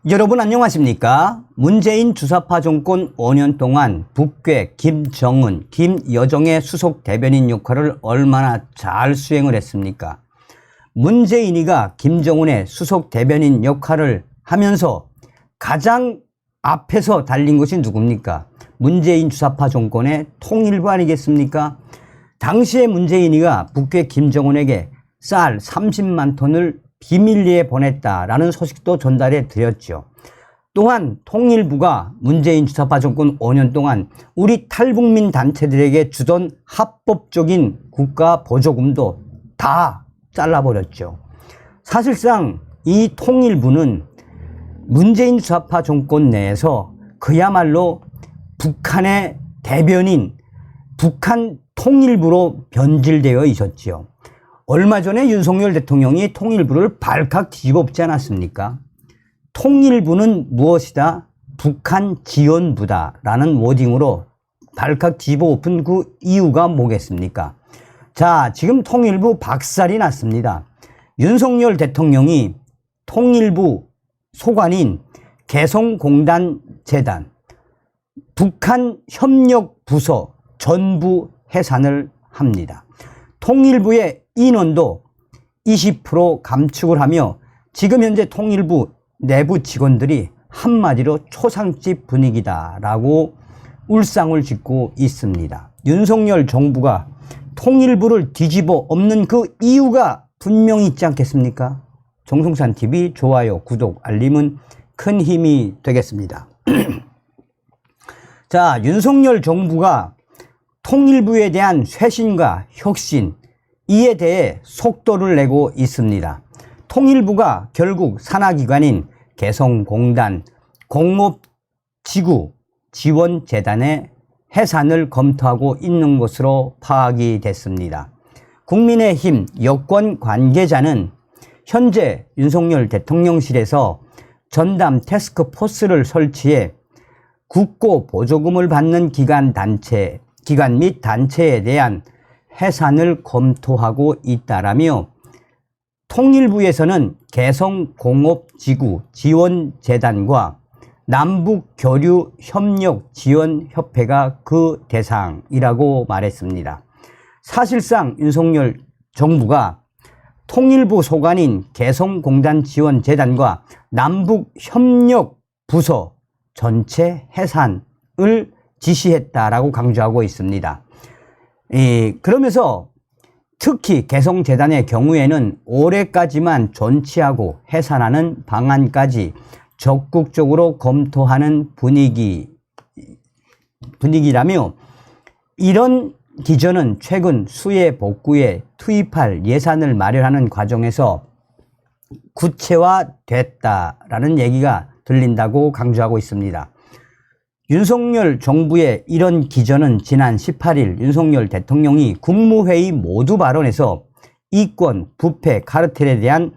여러분 안녕하십니까? 문재인 주사파 정권 5년 동안 북괴 김정은, 김여정의 수석 대변인 역할을 얼마나 잘 수행을 했습니까? 문재인이가 김정은의 수석 대변인 역할을 하면서 가장 앞에서 달린 것이 누굽니까? 문재인 주사파 정권의 통일부 아니겠습니까? 당시에 문재인이가 북괴 김정은에게 쌀 30만 톤을 비밀리에 보냈다라는 소식도 전달해 드렸죠. 또한 통일부가 문재인 주사파 정권 5년 동안 우리 탈북민 단체들에게 주던 합법적인 국가 보조금도 다 잘라버렸죠. 사실상 이 통일부는 문재인 주사파 정권 내에서 그야말로 북한의 대변인, 북한 통일부로 변질되어 있었지요. 얼마 전에 윤석열 대통령이 통일부를 발칵 뒤집어엎지 않았습니까? 통일부는 무엇이다? 북한 지원부다 라는 워딩으로 발칵 뒤집어엎은 그 이유가 뭐겠습니까? 자, 지금 통일부 박살이 났습니다. 윤석열 대통령이 통일부 소관인 개성공단 재단, 북한 협력부서 전부 해산을 합니다. 통일부의 인원도 20% 감축을 하며 지금 현재 통일부 내부 직원들이 한마디로 초상집 분위기다라고 울상을 짓고 있습니다. 윤석열 정부가 통일부를 뒤집어 엎는 그 이유가 분명히 있지 않겠습니까? 정성찬TV 좋아요, 구독, 알림은 큰 힘이 되겠습니다. 자, 윤석열 정부가 통일부에 대한 쇄신과 혁신, 이에 대해 속도를 내고 있습니다. 통일부가 결국 산하기관인 개성공단, 공업지구지원재단의 해산을 검토하고 있는 것으로 파악이 됐습니다. 국민의힘 여권 관계자는 현재 윤석열 대통령실에서 전담 태스크포스를 설치해 국고 보조금을 받는 기관 및 단체에 대한 해산을 검토하고 있다라며 통일부에서는 개성공업지구지원재단과 남북교류협력지원협회가 그 대상이라고 말했습니다. 사실상 윤석열 정부가 통일부 소관인 개성공단지원재단과 남북협력부서 전체 해산을 지시했다라고 강조하고 있습니다. 그러면서 특히 개성재단의 경우에는 올해까지만 존치하고 해산하는 방안까지 적극적으로 검토하는 분위기라며 이런 기조는 최근 수해 복구에 투입할 예산을 마련하는 과정에서 구체화됐다라는 얘기가 들린다고 강조하고 있습니다. 윤석열 정부의 이런 기조는 지난 18일 윤석열 대통령이 국무회의 모두 발언에서 이권, 부패, 카르텔에 대한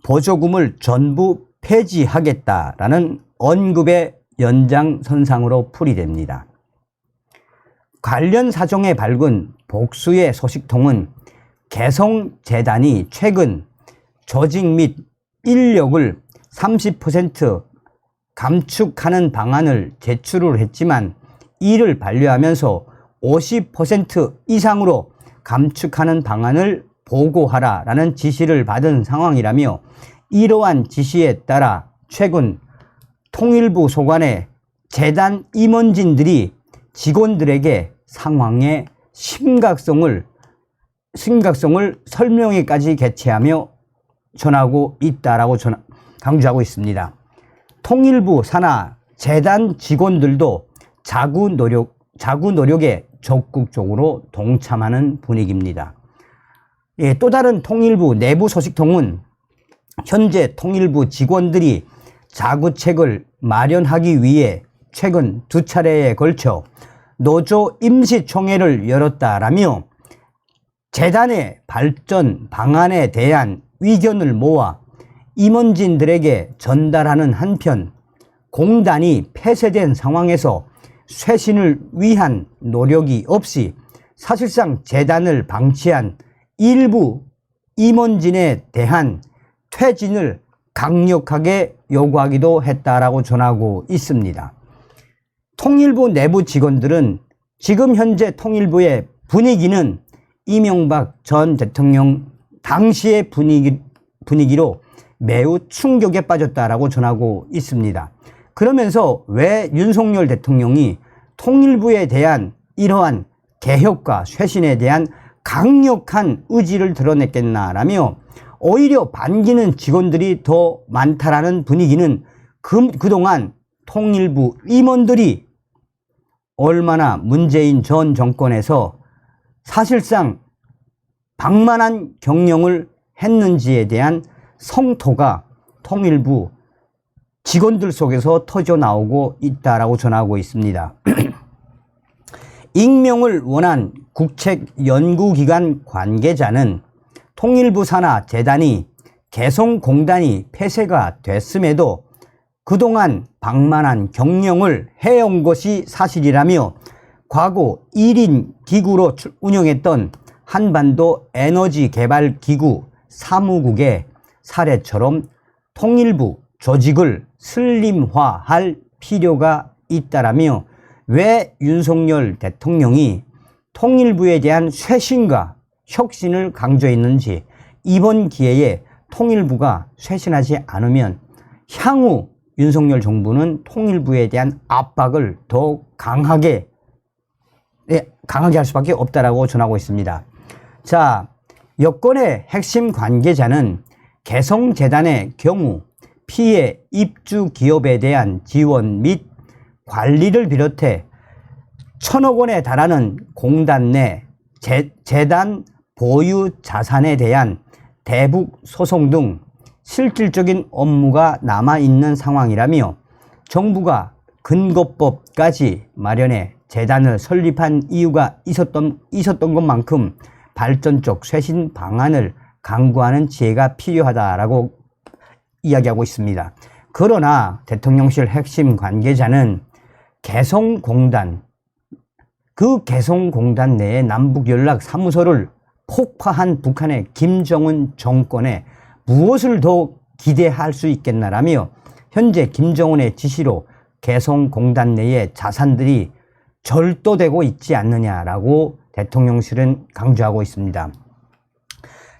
보조금을 전부 폐지하겠다라는 언급의 연장선상으로 풀이됩니다. 관련 사정에 밝은 복수의 소식통은 개성재단이 최근 조직 및 인력을 30% 감축하는 방안을 제출을 했지만 이를 반려하면서 50% 이상으로 감축하는 방안을 보고하라라는 지시를 받은 상황이라며 이러한 지시에 따라 최근 통일부 소관의 재단 임원진들이 직원들에게 상황의 심각성을 설명회까지 개최하며 전하고 있다라고 강조하고 있습니다. 통일부 산하 재단 직원들도 자구 노력에 적극적으로 동참하는 분위기입니다. 또 다른 통일부 내부 소식통은 현재 통일부 직원들이 자구책을 마련하기 위해 최근 2차례에 걸쳐 노조 임시총회를 열었다라며 재단의 발전 방안에 대한 의견을 모아 임원진들에게 전달하는 한편 공단이 폐쇄된 상황에서 쇄신을 위한 노력이 없이 사실상 재단을 방치한 일부 임원진에 대한 퇴진을 강력하게 요구하기도 했다라고 전하고 있습니다. 통일부 내부 직원들은 지금 현재 통일부의 분위기는 이명박 전 대통령 당시의 분위기로 매우 충격에 빠졌다라고 전하고 있습니다. 그러면서 왜 윤석열 대통령이 통일부에 대한 이러한 개혁과 쇄신에 대한 강력한 의지를 드러냈겠나라며 오히려 반기는 직원들이 더 많다라는 분위기는 그동안 통일부 임원들이 얼마나 문재인 전 정권에서 사실상 방만한 경영을 했는지에 대한 성토가 통일부 직원들 속에서 터져 나오고 있다라고 전하고 있습니다. 익명을 원한 국책연구기관 관계자는 통일부 산하 재단이 개성공단이 폐쇄가 됐음에도 그동안 방만한 경영을 해온 것이 사실이라며 과거 1인 기구로 운영했던 한반도 에너지 개발 기구 사무국의 사례처럼 통일부 조직을 슬림화할 필요가 있다라며 왜 윤석열 대통령이 통일부에 대한 쇄신과 혁신을 강조했는지, 이번 기회에 통일부가 쇄신하지 않으면 향후 윤석열 정부는 통일부에 대한 압박을 더 강하게 할 수밖에 없다라고 전하고 있습니다. 자, 여권의 핵심 관계자는 개성재단의 경우 피해 입주 기업에 대한 지원 및 관리를 비롯해 1,000억 원에 달하는 공단 내 재단 보유 자산에 대한 대북 소송 등 실질적인 업무가 남아있는 상황이라며 정부가 근거법까지 마련해 재단을 설립한 이유가 있었던 것만큼 발전적 쇄신 방안을 강구하는 지혜가 필요하다라고 이야기하고 있습니다. 그러나 대통령실 핵심 관계자는 개성공단, 그 개성공단 내에 남북연락사무소를 폭파한 북한의 김정은 정권에 무엇을 더 기대할 수 있겠나라며 현재 김정은의 지시로 개성공단 내의 자산들이 절도되고 있지 않느냐라고 대통령실은 강조하고 있습니다.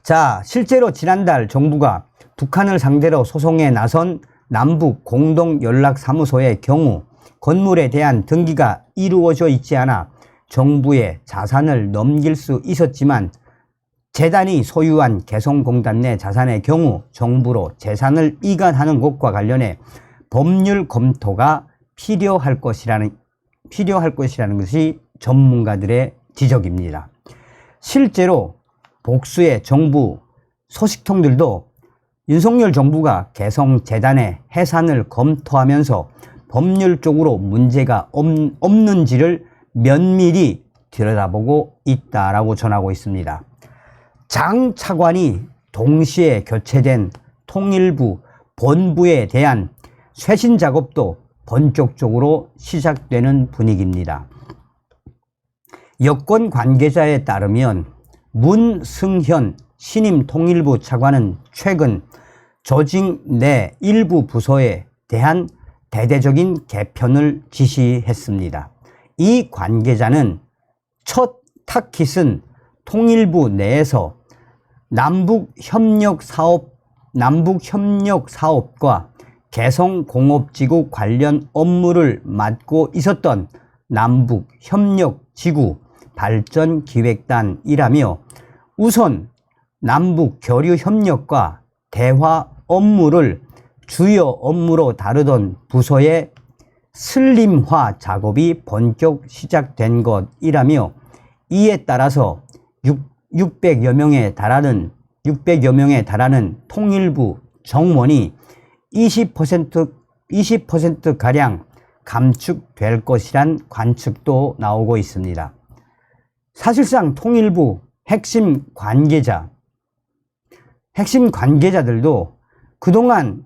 자, 실제로 지난달 정부가 북한을 상대로 소송에 나선 남북 공동연락사무소의 경우 건물에 대한 등기가 이루어져 있지 않아 정부에 자산을 넘길 수 있었지만 재단이 소유한 개성공단 내 자산의 경우 정부로 재산을 이관하는 것과 관련해 법률 검토가 필요할 것이라는 것이 전문가들의 지적입니다. 실제로 복수의 정부 소식통들도 윤석열 정부가 개성재단의 해산을 검토하면서 법률적으로 문제가 없는지를 면밀히 들여다보고 있다라고 전하고 있습니다. 장 차관이 동시에 교체된 통일부 본부에 대한 쇄신 작업도 본격적으로 시작되는 분위기입니다. 여권 관계자에 따르면 문승현 신임 통일부 차관은 최근 조직 내 일부 부서에 대한 대대적인 개편을 지시했습니다. 이 관계자는 첫 타깃은 통일부 내에서 남북협력 사업과 개성공업지구 관련 업무를 맡고 있었던 남북협력지구 발전기획단이라며 우선 남북교류협력과 대화 업무를 주요 업무로 다루던 부서의 슬림화 작업이 본격 시작된 것이라며 이에 따라서 600여 명에 달하는 통일부 정원이 20%가량 감축될 것이란 관측도 나오고 있습니다. 사실상 통일부 핵심 관계자들도 그동안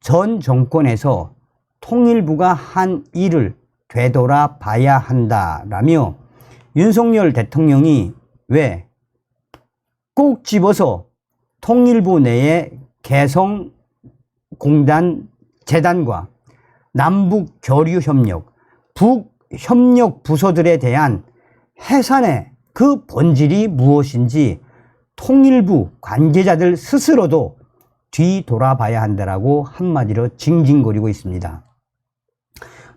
전 정권에서 통일부가 한 일을 되돌아봐야 한다라며 윤석열 대통령이 왜 꼭 집어서 통일부 내에 개성공단 재단과 남북 교류 협력, 북협력 부서들에 대한 해산의 그 본질이 무엇인지 통일부 관계자들 스스로도 뒤돌아봐야 한다라고 한마디로 징징거리고 있습니다.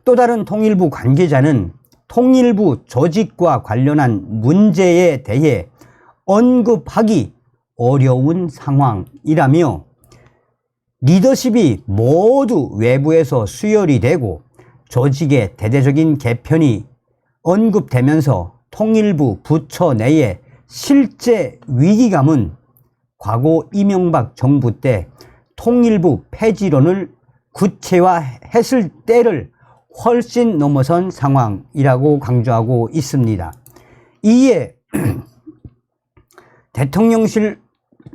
또 다른 통일부 관계자는 통일부 조직과 관련한 문제에 대해 언급하기 어려운 상황이라며 리더십이 모두 외부에서 수혈이 되고 조직의 대대적인 개편이 언급되면서 통일부 부처 내의 실제 위기감은 과거 이명박 정부 때 통일부 폐지론을 구체화했을 때를 훨씬 넘어선 상황이라고 강조하고 있습니다. 이에 대통령실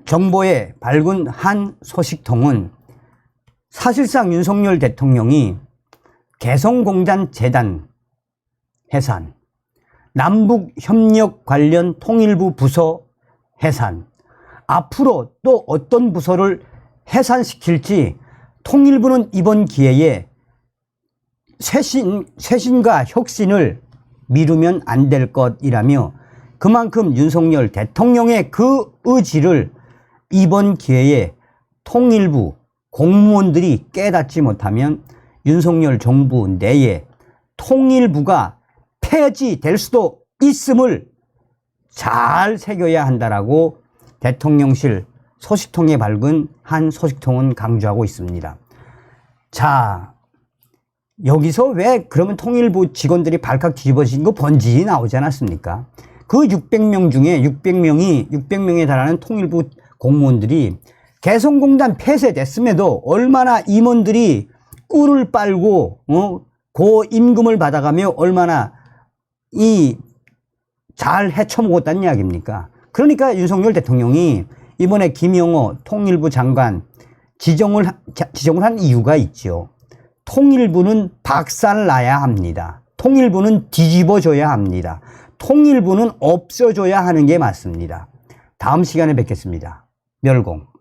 정보에 밝은 한 소식통은 사실상 윤석열 대통령이 개성공단 재단 해산, 남북협력 관련 통일부 부서 해산, 앞으로 또 어떤 부서를 해산시킬지 통일부는 이번 기회에 쇄신과 혁신을 미루면 안 될 것이라며 그만큼 윤석열 대통령의 그 의지를 이번 기회에 통일부 공무원들이 깨닫지 못하면 윤석열 정부 내에 통일부가 폐지될 수도 있음을 잘 새겨야 한다라고 대통령실 소식통에 밝은 한 소식통은 강조하고 있습니다. 자, 여기서 왜 그러면 통일부 직원들이 발칵 뒤집어진 거 번지이 나오지 않았습니까? 그 600명 중에 600명에 달하는 통일부 공무원들이 개성공단 폐쇄됐음에도 얼마나 임원들이 꿀을 빨고 고임금을 받아가며 얼마나 잘 헤쳐먹었다는 이야기입니까? 그러니까 윤석열 대통령이 이번에 김영호 통일부 장관 지정을 한 이유가 있죠. 통일부는 박살나야 합니다. 통일부는 뒤집어줘야 합니다. 통일부는 없어져야 하는 게 맞습니다. 다음 시간에 뵙겠습니다. 멸공.